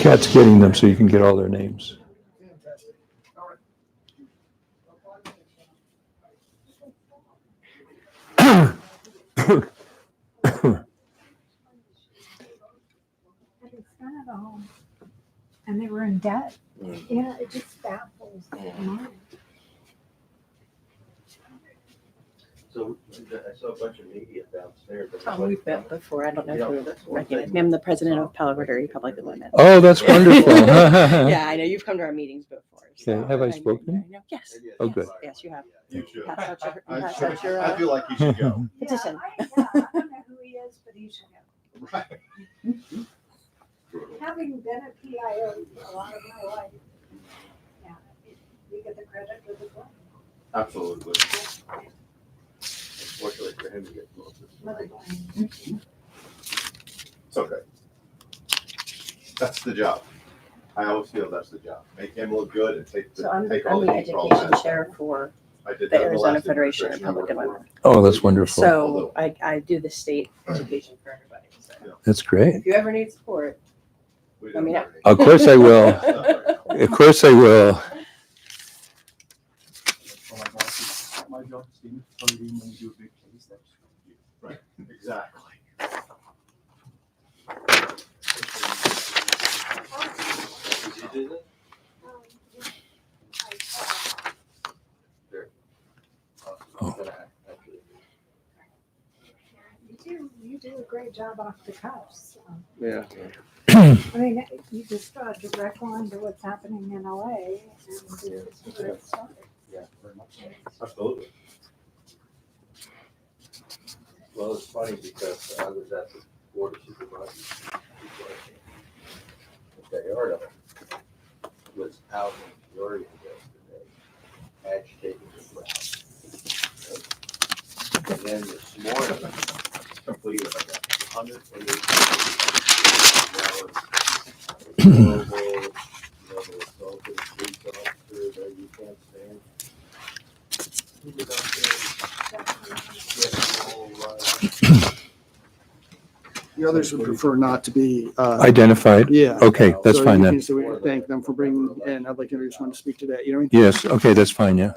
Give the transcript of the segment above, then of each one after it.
Kat's getting them so you can get all their names. And they were in debt. Yeah, it just baffles the mind. So I saw a bunch of media downstairs. Tom, we've met before. I don't know if you recognize me. I'm the president of Palo Verde Republic of Women. Oh, that's wonderful. Yeah, I know you've come to our meetings before. So Okay, have I spoken? know. Yes. Oh, yes, good. Yes, you have. You should. Pass out I your, I feel like you should go. petition. I don't know who he is, but he should go. Right. Having been a PIO for a lot of my life, yeah, we get the credit for the blame. Absolutely. Unfortunately for him, he gets most of Mother it. blame. It's okay. That's the job. I always feel that's the job. Make him look good and take So I'm all the the heat for all education that. chair for I did the that in Arizona last Federation of administration I Republican worked Women. Oh, that's wonderful. So I do the state education for everybody. So That's great. if you ever need support, for. We Let me don't know. worry. Of course I will. Of course I will. My job is to tell you when you do a big case, that's. Right, exactly. Did you do that? Oh. You do a great job off the cuffs. Yeah. I mean, you just got a direct line to what's happening in LA and it's where it started. Yeah, very much. Absolutely. Well, it's funny because I was at the board of supervisors. Gallardo was out in Peoria yesterday, agitating the crowd. And then this morning, completed like 180. The assault of the police officer that you can't stand. He was out there getting all, The others would prefer not to be. Identified? Yeah. Okay, that's So fine you then. can say we thank them for bringing, and I'd like to just want to speak to that, you know what I mean? Yes, okay, that's fine, yeah.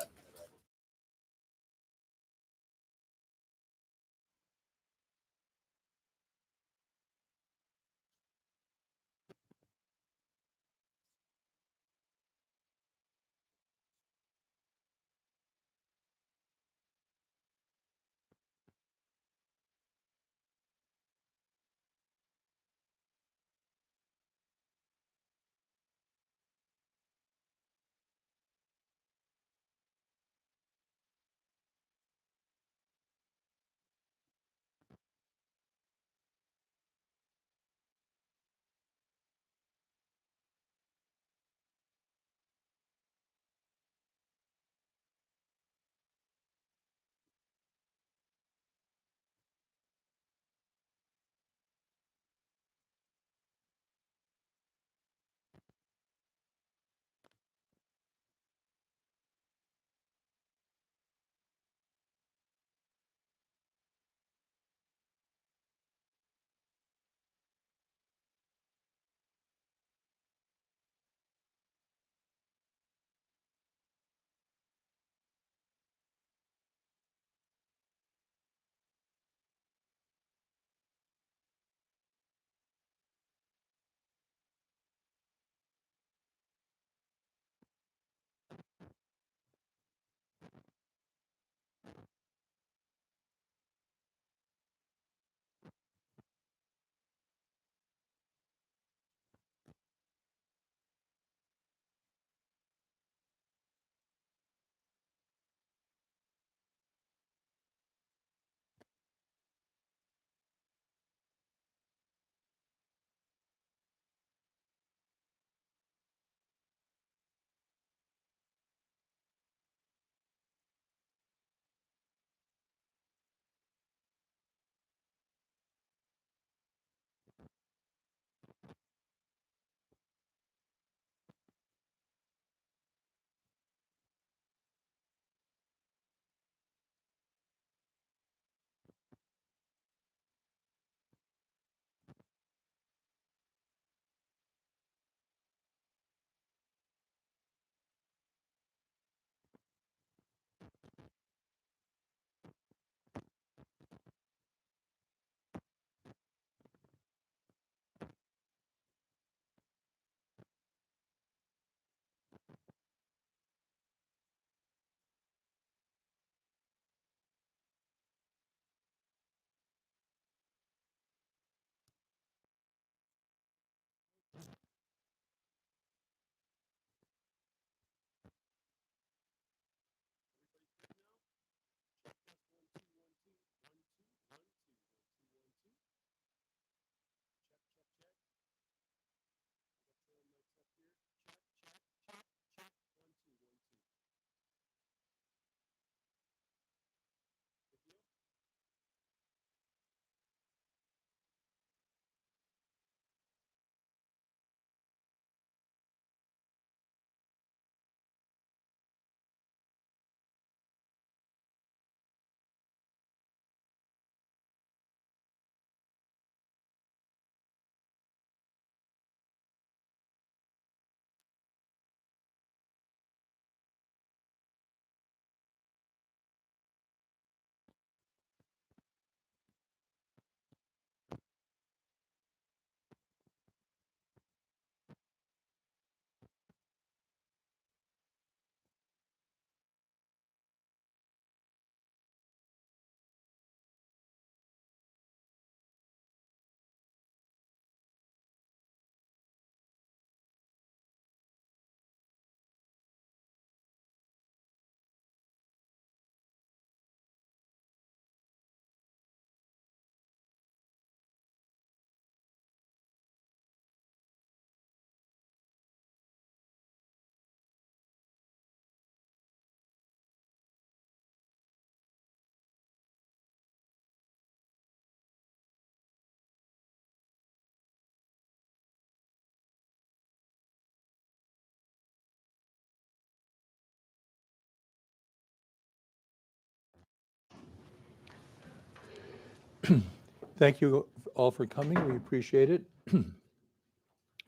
Thank you all for coming. We appreciate it.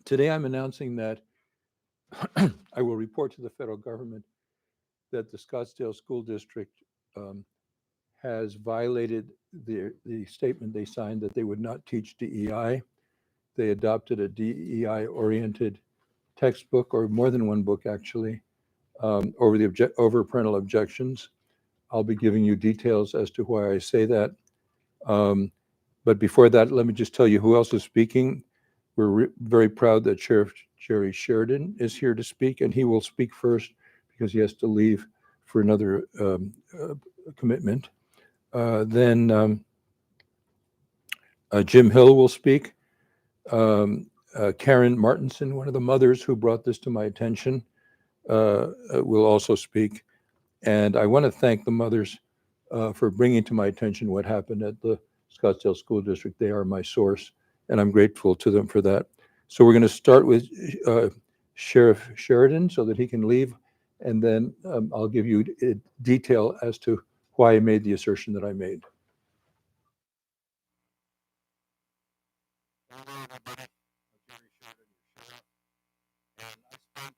Today, I'm announcing that I will report to the federal government that the Scottsdale School District has violated the statement they signed that they would not teach DEI. They adopted a DEI-oriented textbook, or more than one book, actually, over parental objections. I'll be giving you details as to why I say that. But before that, let me just tell you who else is speaking. We're very proud that Sheriff Jerry Sheridan is here to speak, and he will speak first because he has to leave for another commitment. Then Jim Hill will speak. Karen Martinson, one of the mothers who brought this to my attention, will also speak. And I want to thank the mothers for bringing to my attention what happened at the Scottsdale School District. They are my source, and I'm grateful to them for that. So we're going to start with Sheriff Sheridan so that he can leave, and then I'll give you detail as to why I made the assertion that I made. Hello, everybody. I'm Jerry Sheridan, your sheriff, and I spent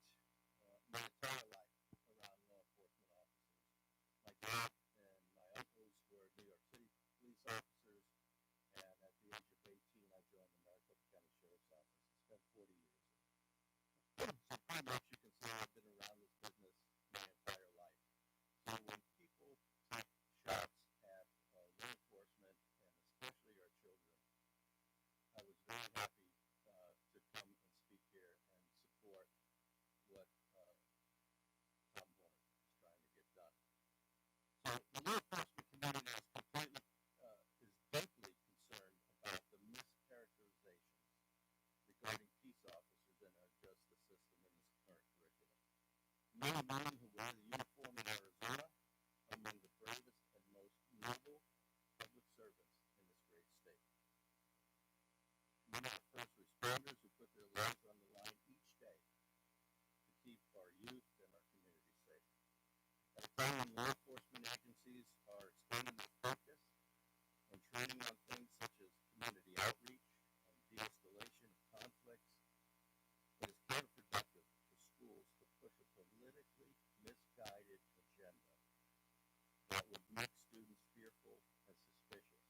my entire life around law enforcement officers. My dad and my uncles were New York City police officers, and at the age of 18, I joined the Maricopa County Sheriff's Office. I spent 40 years there. So pretty much you can say I've been around this business my entire life. So when people take shots at law enforcement, and especially our children, I was very happy to come and speak here and support what Tom Horner is trying to get done. So the law enforcement community is deeply concerned about the mischaracterizations regarding peace officers in our justice system in this current curriculum. Men and women who wear the uniform in Arizona are among the bravest and most noble public servants in this great state. Many are first responders who put their lives on the line each day to keep our youth and our community safe. At a time when law enforcement agencies are expanding their focus and training on things such as community outreach and de-escalation of conflicts, it is counterproductive for schools to push a politically misguided agenda that would make students fearful and suspicious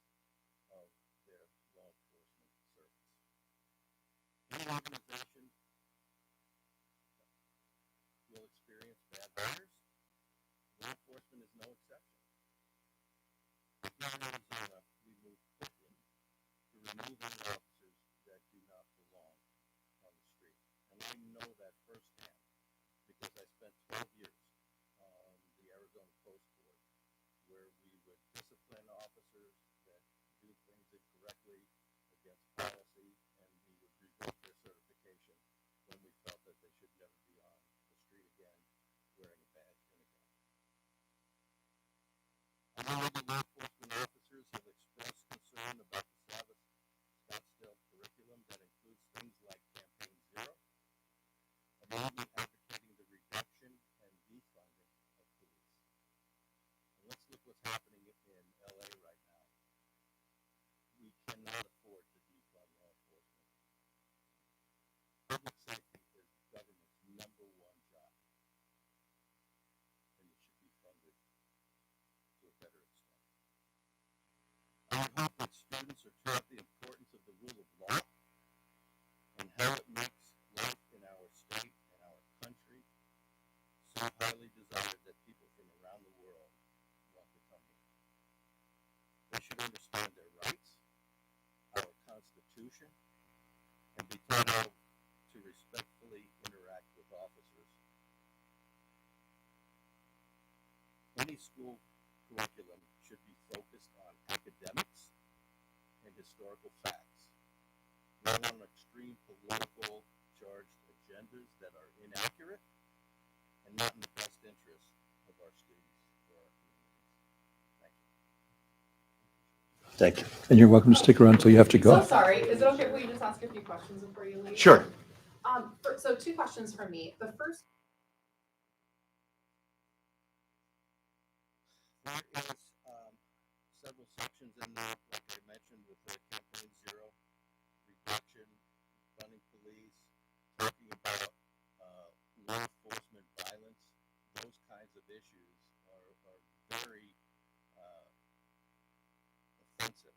of their law enforcement service. Any organization will experience bad hires. Law enforcement is no exception. But here in Arizona, we move quickly to remove any officers that do not belong on the street. And I know that firsthand because I spent 12 years on the Arizona Post Board, where we would discipline officers that do things incorrectly against policy, and we would revoke their certification when we felt that they should never be on the street again wearing a badge and a gun. I know other law enforcement officers have expressed concern about the Scottsdale curriculum that includes things like Campaign Zero, and they're even advocating the reduction and defunding of police. And let's look what's happening in LA right now. We cannot afford to defund law enforcement. Public safety is the government's number one job, and it should be funded to a better extent. I would hope that students are taught the importance of the rule of law and how it makes life in our state and our country so highly desired that people from around the world want to come here. They should understand their rights, our Constitution, and be taught how to respectfully interact with officers. Any school curriculum should be focused on academics and historical facts, not on extreme political charged agendas that are inaccurate and not in the best interest of our students or our communities. Thank you. Thank you. And you're welcome to stick around until you have to go. So sorry, is it okay if we just ask a few questions before you leave? Sure. So two questions from me. The first. There is several sections in there, like I mentioned. the campaign zero, reduction, funding police, talking about law enforcement violence, those kinds of issues are very offensive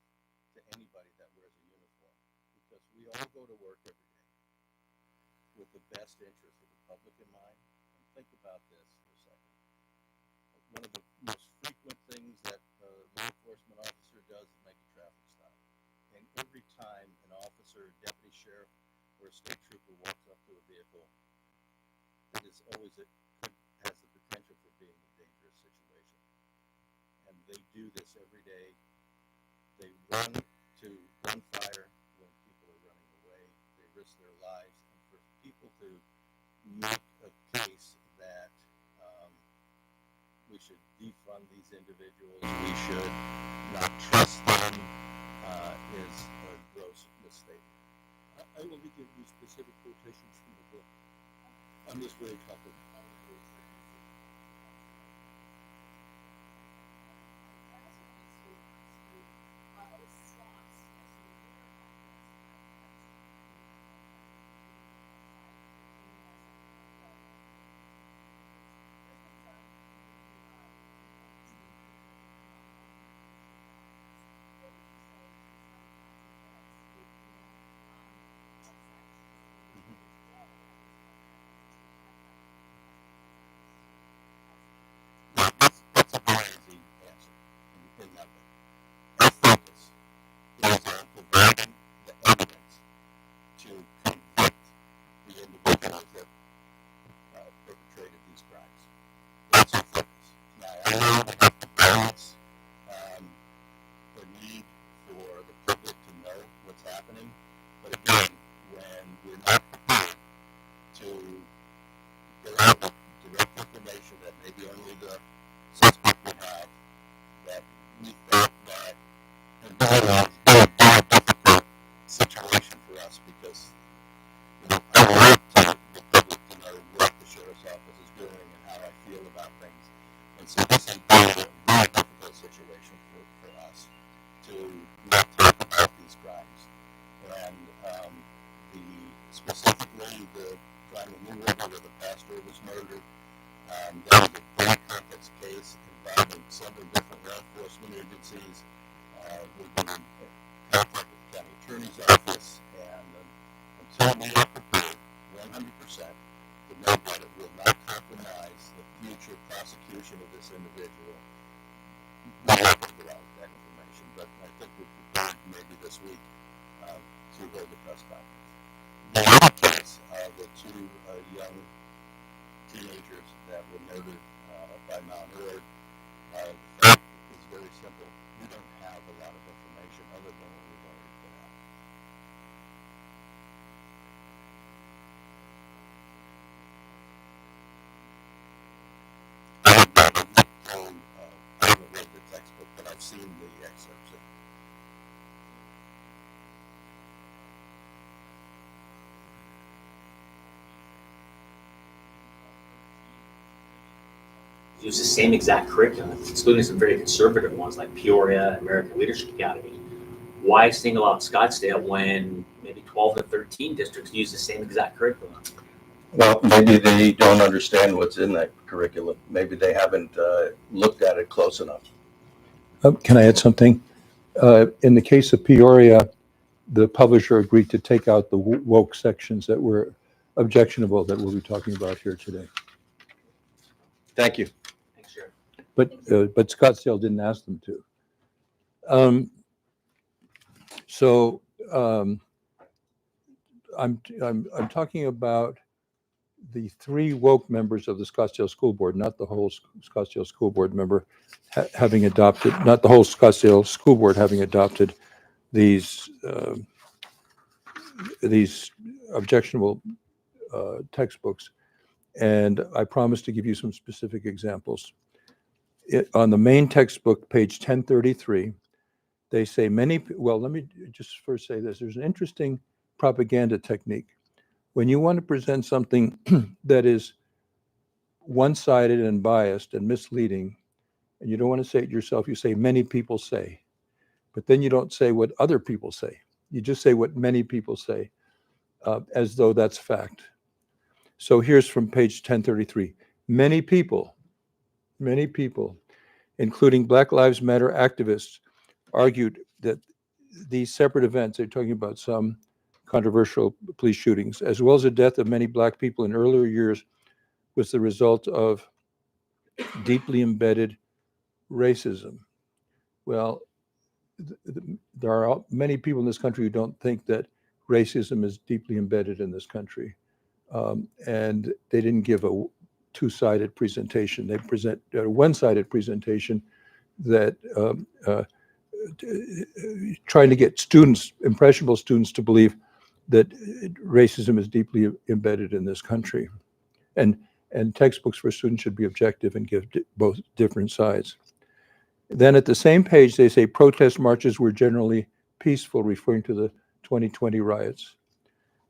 to anybody that wears a uniform, because we all go to work every day with the best interest of the public in mind. And think about this for a second. One of the most frequent things that a law enforcement officer does is make a traffic stop. And every time an officer, deputy sheriff, or a state trooper walks up to a vehicle, it is always has the potential for being a dangerous situation. And they do this every day. They run to gunfire when people are running away. They risk their lives. And for people to make a case that we should defund these individuals, we should not trust them, is a gross misstatement. I will give you specific quotations from the book on this very topic. That's a very easy answer in that way. Our focus is on providing the evidence to convict the individuals that perpetrated these crimes. That's our focus. Now, I know we have to balance the need for the public to know what's happening, but again, when we're not prepared to get out with direct information that maybe only the suspect would have, that we thought that and that was a very difficult situation for us, because I want the public to know what the sheriff's office is doing and how I feel about things. And so this has been a very difficult situation for us to not talk about these crimes. And specifically the crime in New River where the pastor was murdered, that was a very complex case involving several different law enforcement agencies. We've been in contact with the county attorney's office, and until we are prepared 100% to know that it will not compromise the future prosecution of this individual, we're not going to get out with that information. But I think we're prepared maybe this week to hold the press conference. The other case, the two young teenagers that were murdered by Mount Ord, the fact is very simple. We don't have a lot of information other than what we've already put out. I haven't read the textbook, but I've seen the excerpts. Use the same exact curriculum, excluding some very conservative ones like Peoria and American Leadership Academy. Why single out Scottsdale when maybe 12 to 13 districts use the same exact curriculum? Well, maybe they don't understand what's in that curriculum. Maybe they haven't looked at it close enough. Can I add something? In the case of Peoria, the publisher agreed to take out the woke sections that were objectionable that we'll be talking about here today. Thank you. Thanks, Sheriff. But Scottsdale didn't ask them to. I'm talking about the 3 woke members of the Scottsdale School Board, not the whole Scottsdale School Board member having adopted, not the whole Scottsdale School Board having adopted these objectionable textbooks. And I promise to give you some specific examples. On the main textbook, page 1033, they say well, let me just first say this. There's an interesting propaganda technique. When you want to present something that is one-sided and biased and misleading, and you don't want to say it yourself, you say many people say. but then you don't say what other people say. You just say what many people say, as though that's fact. So here's from page 1033. Many people, including Black Lives Matter activists, argued that these separate events, they're talking about some controversial police shootings, as well as the death of many Black people in earlier years, was the result of deeply embedded racism. Well, there are many people in this country who don't think that racism is deeply embedded in this country. And they didn't give a two-sided presentation. They present a one-sided presentation that trying to get students, impressionable students, to believe that racism is deeply embedded in this country. And textbooks for students should be objective and give both different sides. Then at the same page, they say protest marches were generally peaceful, referring to the 2020 riots.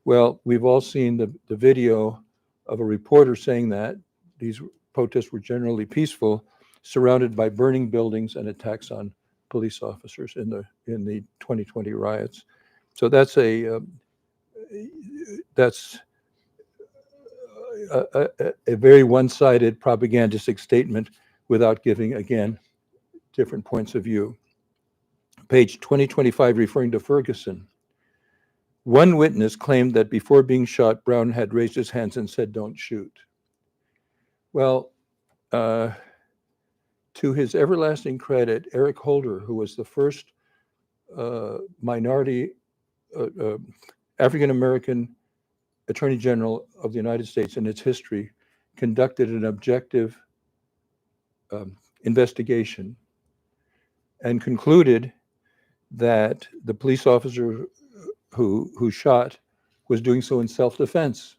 Well, we've all seen the video of a reporter saying that these protests were generally peaceful, surrounded by burning buildings and attacks on police officers in the 2020 riots. So that's a very one-sided propagandistic statement without giving, again, different points of view. Page 2025, referring to Ferguson. One witness claimed that before being shot, Brown had raised his hands and said, "Don't shoot." Well, to his everlasting credit, Eric Holder, who was the first minority African-American Attorney General of the United States in its history, conducted an objective investigation and concluded that the police officer who shot was doing so in self-defense.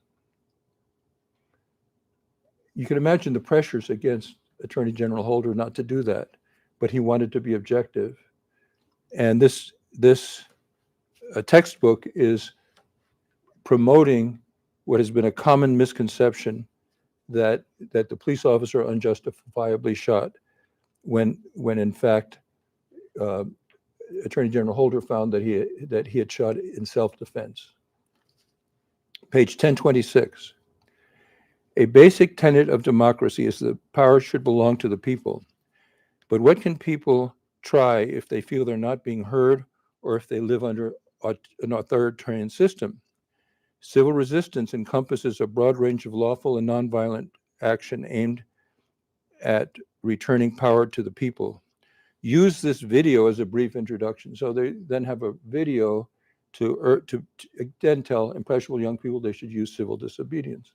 You can imagine the pressures against Attorney General Holder not to do that, but he wanted to be objective. And this textbook is promoting what has been a common misconception that the police officer unjustifiably shot, when in fact Attorney General Holder found that he had shot in self-defense. Page 1026. A basic tenet of democracy is that power should belong to the people. But what can people try if they feel they're not being heard or if they live under an authoritarian system? Civil resistance encompasses a broad range of lawful and nonviolent action aimed at returning power to the people. Use this video as a brief introduction. So they then have a video to again tell impressionable young people they should use civil disobedience.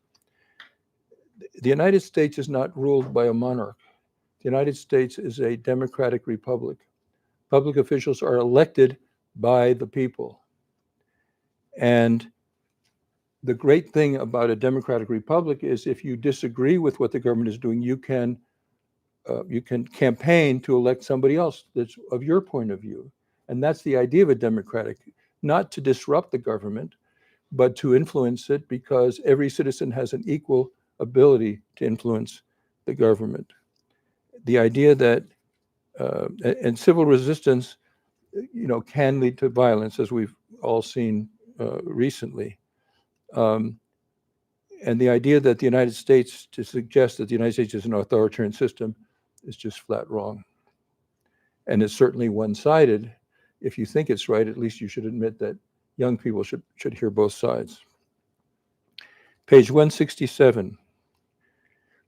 The United States is not ruled by a monarch. The United States is a democratic republic. Public officials are elected by the people. And the great thing about a democratic republic is if you disagree with what the government is doing, you can campaign to elect somebody else that's of your point of view. And that's the idea of a democratic, not to disrupt the government, but to influence it, because every citizen has an equal ability to influence the government. The idea that, and civil resistance, can lead to violence, as we've all seen recently. And the idea that the United States, to suggest that the United States is an authoritarian system, is just flat wrong. And it's certainly one-sided. If you think it's right, at least you should admit that young people should hear both sides. Page 167.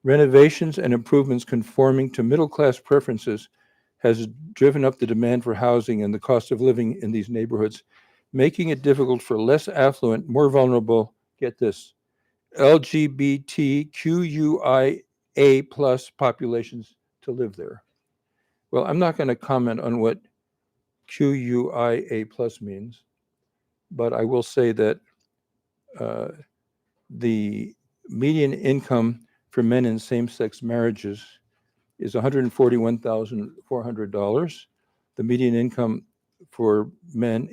Renovations and improvements conforming to middle-class preferences has driven up the demand for housing and the cost of living in these neighborhoods, making it difficult for less affluent, more vulnerable, get this, LGBTQIA plus populations to live there. Well, I'm not going to comment on what QUIA plus means, but I will say that the median income for men in same-sex marriages is $141,400. The median income for men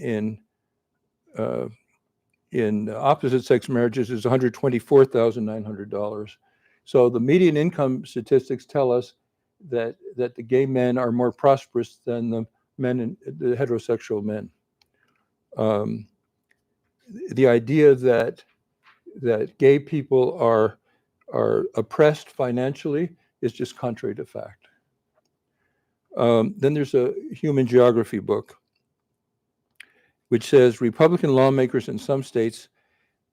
in opposite-sex marriages is $124,900. So the median income statistics tell us that the gay men are more prosperous than the men and the heterosexual men. The idea that gay people are oppressed financially is just contrary to fact. Then there's a human geography book, which says Republican lawmakers in some states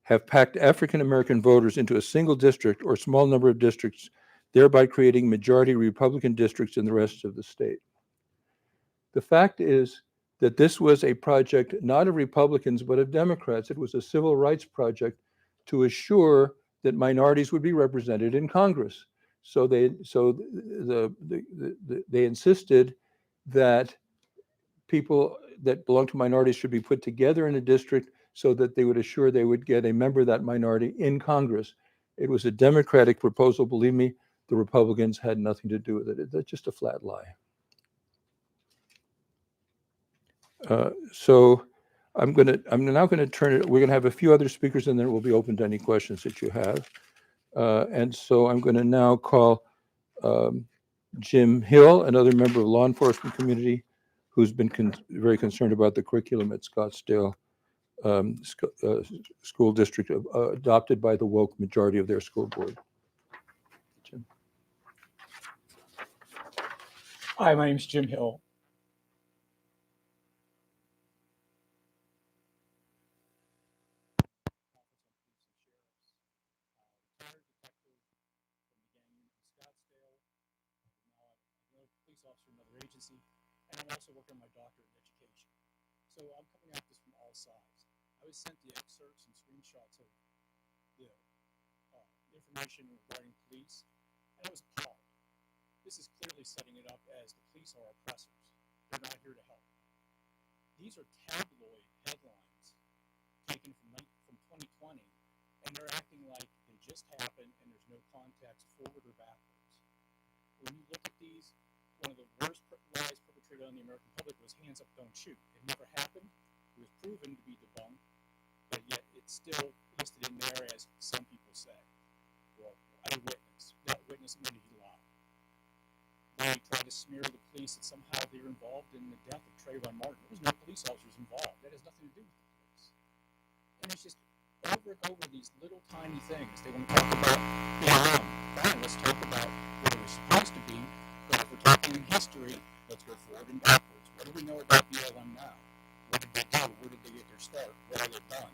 have packed African American voters into a single district or small number of districts, thereby creating majority Republican districts in the rest of the state. The fact is that this was a project not of Republicans, but of Democrats. It was a civil rights project to assure that minorities would be represented in Congress. So they insisted that people that belong to minorities should be put together in a district so that they would assure they would get a member of that minority in Congress. It was a Democratic proposal. Believe me, the Republicans had nothing to do with it. That's just a flat lie. So I'm now going to turn it. We're going to have a few other speakers, and then it will be open to any questions that you have. And so I'm going to now call Jim Hill, another member of the law enforcement community, who's been very concerned about the curriculum at Scottsdale School District, adopted by the woke majority of their school board. Jim. Hi, my name's Jim Hill. And I'm also working on my doctorate in education. So I'm coming at this from all sides. I was sent the excerpts and screenshots of the information regarding police, and I was appalled. This is clearly setting it up as the police are oppressors. They're not here to help. These are tabloid headlines taken from 2020, and they're acting like they just happened and there's no context forward or backwards. When you look at these, one of the worst lies perpetrated on the American public was hands up, don't shoot. It never happened. It was proven to be debunked, but yet it's still listed in there as some people say. Well, I witnessed. That witness admitted he lied. They tried to smear the police that somehow they were involved in the death of Trayvon Martin. There was no police officers involved. That has nothing to do with the police. And it's just over and over these little tiny things. They want to talk about BLM. Fine, let's talk about what it was supposed to be. But if we're talking in history, let's go forward and backwards. What do we know about BLM now? What did they do? Where did they get their start? What have they done?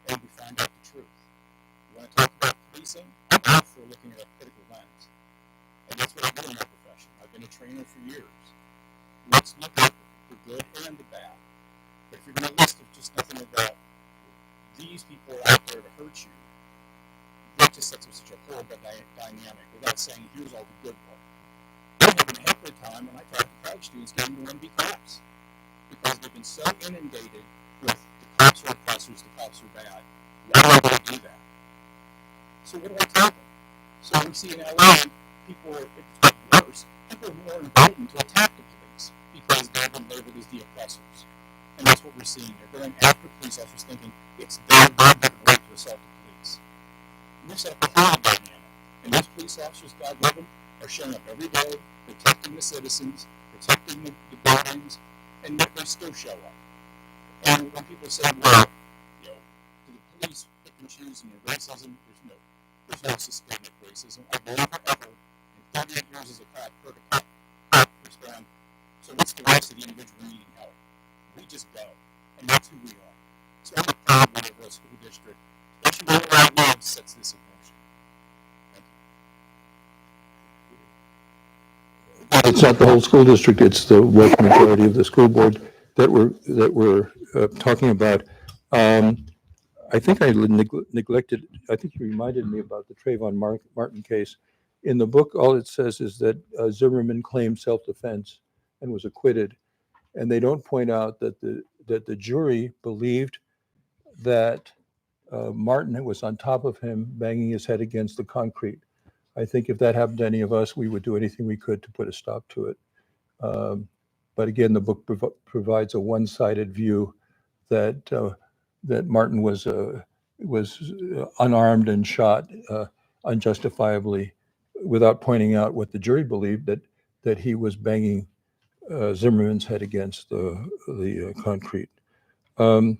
And we find out the truth. You want to talk about policing? I'm out for looking at a critical lens. And that's what I do in my profession. I've been a trainer for years. Let's look at the good and the bad. But if you're going to list just nothing about these people are out there to hurt you, that just sets up such a horrible dynamic without saying, here's all the good work. I'm having a heck of a time when I talk to college students getting to want to be cops because they've been so inundated with the cops are oppressors, the cops are bad. Why do they do that? So what do I tell them? So we see in LA, people are, it's worse, people are more emboldened to attack the police because they've been labeled as the oppressors. And that's what we're seeing. They're going after police officers thinking it's their right to assault the police. And we've set up a whole dynamic. And those police officers, God love them, are showing up every day, protecting the citizens, protecting the buildings, and yet they still show up. And when people say, well, you know, do the police pick and choose in their racism? There's no systemic racism. I've known forever. In 38 years as a cop, heard a cop respond, so what's the rights of the individual needing help? We just go. And that's who we are. So I'm a proud leader of a school district, especially where I live, sets this in motion. Thank you. It's not the whole school district, it's the woke majority of the school board that we're talking about. I think I neglected, I think you reminded me about the Trayvon Martin case. In the book, all it says is that Zimmerman claimed self-defense and was acquitted. And they don't point out that the jury believed that Martin was on top of him, banging his head against the concrete. I think if that happened to any of us, we would do anything we could to put a stop to it. But again, the book provides a one-sided view that Martin was unarmed and shot unjustifiably, without pointing out what the jury believed, that he was banging Zimmerman's head against the concrete. I'm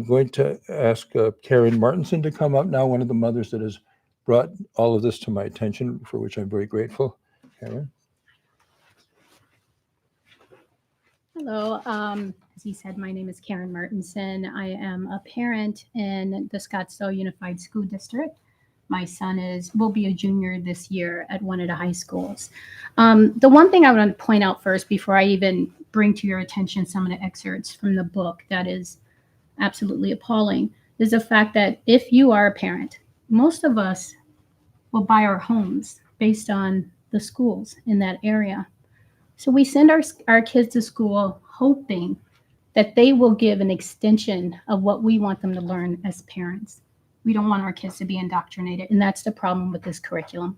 going to ask Karen Martinson to come up now, one of the mothers that has brought all of this to my attention, for which I'm very grateful. Karen? Hello. As he said, my name is Karen Martinson. I am a parent in the Scottsdale Unified School District. My son will be a junior this year at one of the high schools. The one thing I want to point out first, before I even bring to your attention some of the excerpts from the book that is absolutely appalling, is the fact that if you are a parent, most of us will buy our homes based on the schools in that area. So we send our kids to school hoping that they will give an extension of what we want them to learn as parents. We don't want our kids to be indoctrinated. And that's the problem with this curriculum.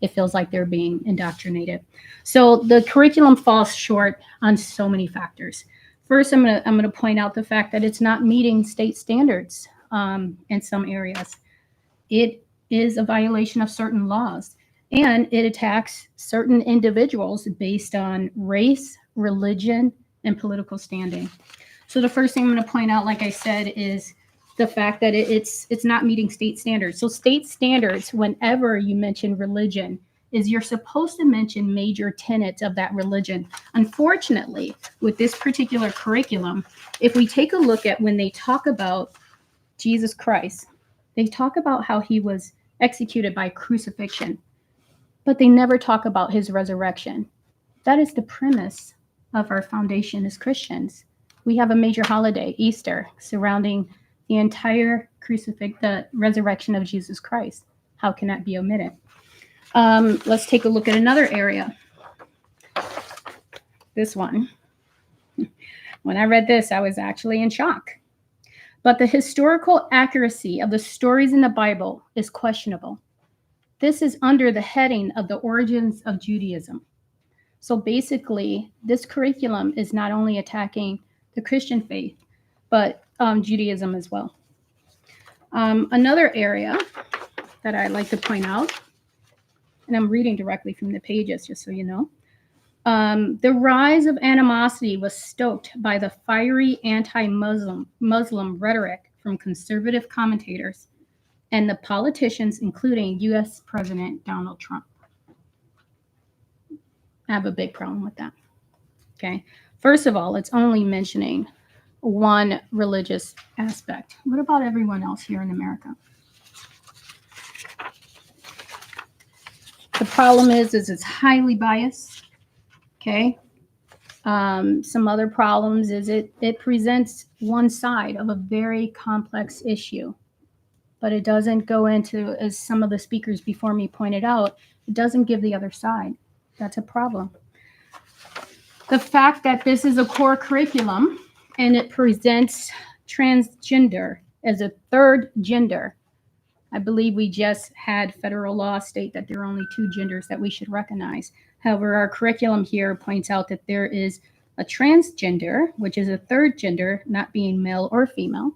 It feels like they're being indoctrinated. So the curriculum falls short on so many factors. First, I'm gonna point out the fact that it's not meeting state standards in some areas. It is a violation of certain laws, and it attacks certain individuals based on race, religion, and political standing. So the first thing I'm going to point out, like I said, is the fact that it's not meeting state standards. So state standards, whenever you mention religion, is you're supposed to mention major tenets of that religion. Unfortunately, with this particular curriculum, if we take a look at when they talk about Jesus Christ, they talk about how he was executed by crucifixion, but they never talk about his resurrection. That is the premise of our foundation as Christians. We have a major holiday, Easter, surrounding the entire the resurrection of Jesus Christ. How can that be omitted? Let's take a look at another area. This one. When I read this, I was actually in shock. But the historical accuracy of the stories in the Bible is questionable. This is under the heading of the origins of Judaism. So basically, this curriculum is not only attacking the Christian faith, but Judaism as well. Another area that I'd like to point out, and I'm reading directly from the pages, just so you know. The rise of animosity was stoked by the fiery anti-Muslim rhetoric from conservative commentators and the politicians, including U.S. President Donald Trump. I have a big problem with that. Okay. First of all, it's only mentioning one religious aspect. What about everyone else here in America? The problem is it's highly biased. Okay. Some other problems is it presents one side of a very complex issue, but it doesn't go into, as some of the speakers before me pointed out, it doesn't give the other side. That's a problem. The fact that this is a core curriculum and it presents transgender as a third gender. I believe we just had federal law state that there are only two genders that we should recognize. However, our curriculum here points out that there is a transgender, which is a third gender, not being male or female.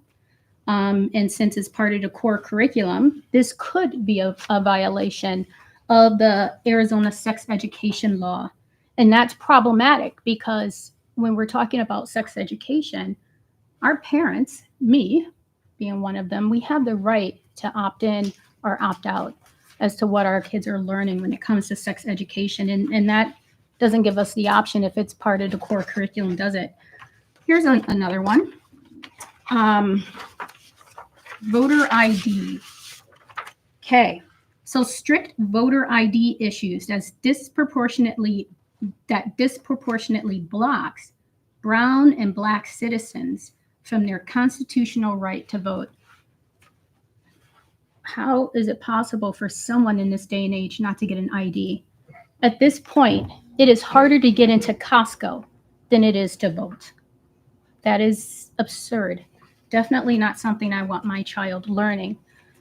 And since it's part of the core curriculum, this could be a violation of the Arizona sex education law. And that's problematic because when we're talking about sex education, our parents, me being one of them, we have the right to opt in or opt out as to what our kids are learning when it comes to sex education. And that doesn't give us the option if it's part of the core curriculum, does it? Here's another one. Voter ID. Okay, so strict voter ID issues that disproportionately blocks brown and black citizens from their constitutional right to vote. How is it possible for someone in this day and age not to get an ID? At this point, it is harder to get into Costco than it is to vote. That is absurd. Definitely not something I want my child learning.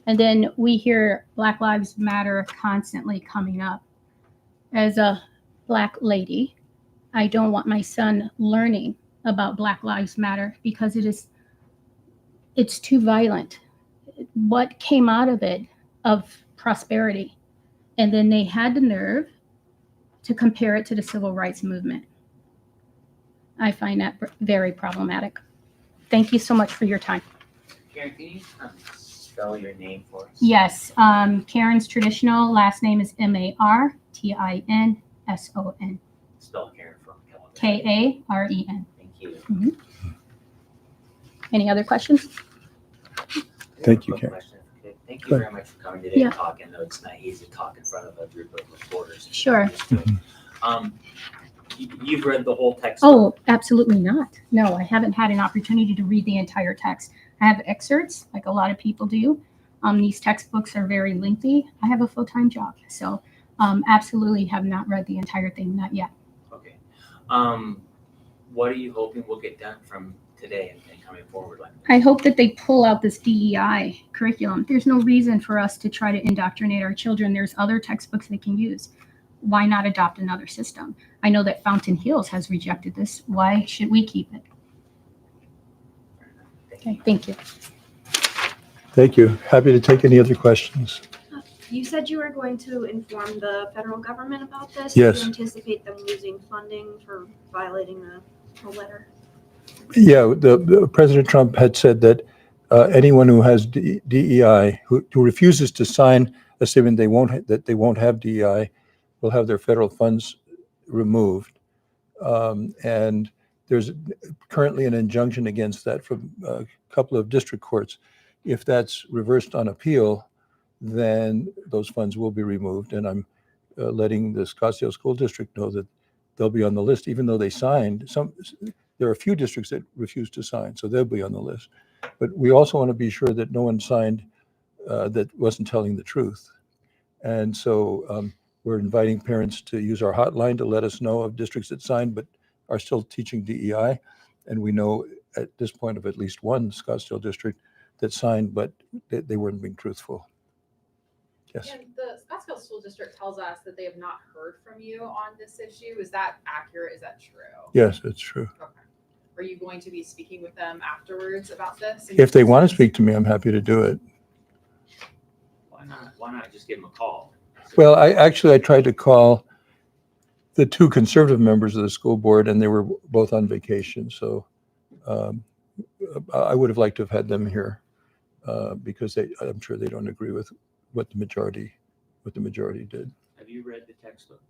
And then we hear Black Lives Matter constantly coming up. As a Black lady, I don't want my son learning about Black Lives Matter because it's too violent. What came out of it of prosperity? And then they had the nerve to compare it to the civil rights movement. I find that very problematic. Thank you so much for your time. Karen, can you spell your name for us? Yes, Karen's traditional last name is Martinson. Spell Karen for Karen. Karen. Thank you. Any other questions? Thank you, Quick Karen. question. Okay, thank you Go very much for coming today Yeah. and talking. I know it's not easy to talk in front of a group of reporters. Sure. You've read the whole textbook? Oh, absolutely not. No, I haven't had an opportunity to read the entire text. I have excerpts, like a lot of people do. These textbooks are very lengthy. I have a full-time job, so absolutely have not read the entire thing, not yet. Okay. What are you hoping will get done from today and coming forward? Like, I hope that they pull out this DEI curriculum. There's no reason for us to try to indoctrinate our children. There's other textbooks they can use. Why not adopt another system? I know that Fountain Hills has rejected this. Why should we keep it? Okay, thank you. Thank you. Happy to take any other questions. You said you were going to inform the federal government about this. Yes. Do you anticipate them losing funding for violating the letter? Yeah, the President Trump had said that anyone who has DEI, who refuses to sign a statement that they won't have DEI, will have their federal funds removed. And there's currently an injunction against that from a couple of district courts. If that's reversed on appeal, then those funds will be removed. And I'm letting the Scottsdale School District know that they'll be on the list, even though they signed. There are a few districts that refuse to sign, so they'll be on the list. But we also want to be sure that no one signed that wasn't telling the truth. And so we're inviting parents to use our hotline to let us know of districts that signed but are still teaching DEI. And we know at this point of at least one Scottsdale district that signed, but they weren't being truthful. Yes. And the Scottsdale School District tells us that they have not heard from you on this issue. Is that accurate? Is that true? Yes, it's true. Okay. Are you going to be speaking with them afterwards about this? If they want to speak to me, I'm happy to do it. why not? Why not just give them a call? Well, I tried to call the two conservative members of the school board, and they were both on vacation. So I would have liked to have had them here because I'm sure they don't agree with what the majority did. Have you read the textbook?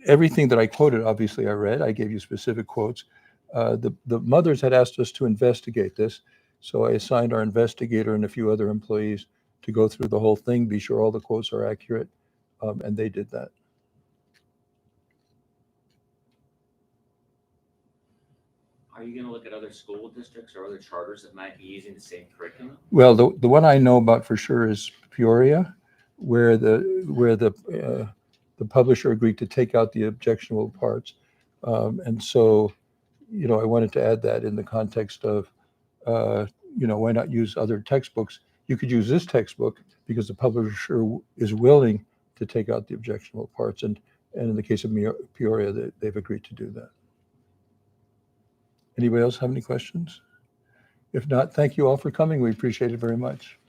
Everything that I quoted, obviously, I read. I gave you specific quotes. The mothers had asked us to investigate this, so I assigned our investigator and a few other employees to go through the whole thing, be sure all the quotes are accurate, and they did that. Are you going to look at other school districts or other charters that might be using the same curriculum? Well, the one I know about for sure is Peoria, where the publisher agreed to take out the objectionable parts, and so, I wanted to add that in the context of, why not use other textbooks? You could use this textbook because the publisher is willing to take out the objectionable parts, and in the case of Peoria, they've agreed to do that. Anybody else have any questions? If not, thank you all for coming. We appreciate it very much.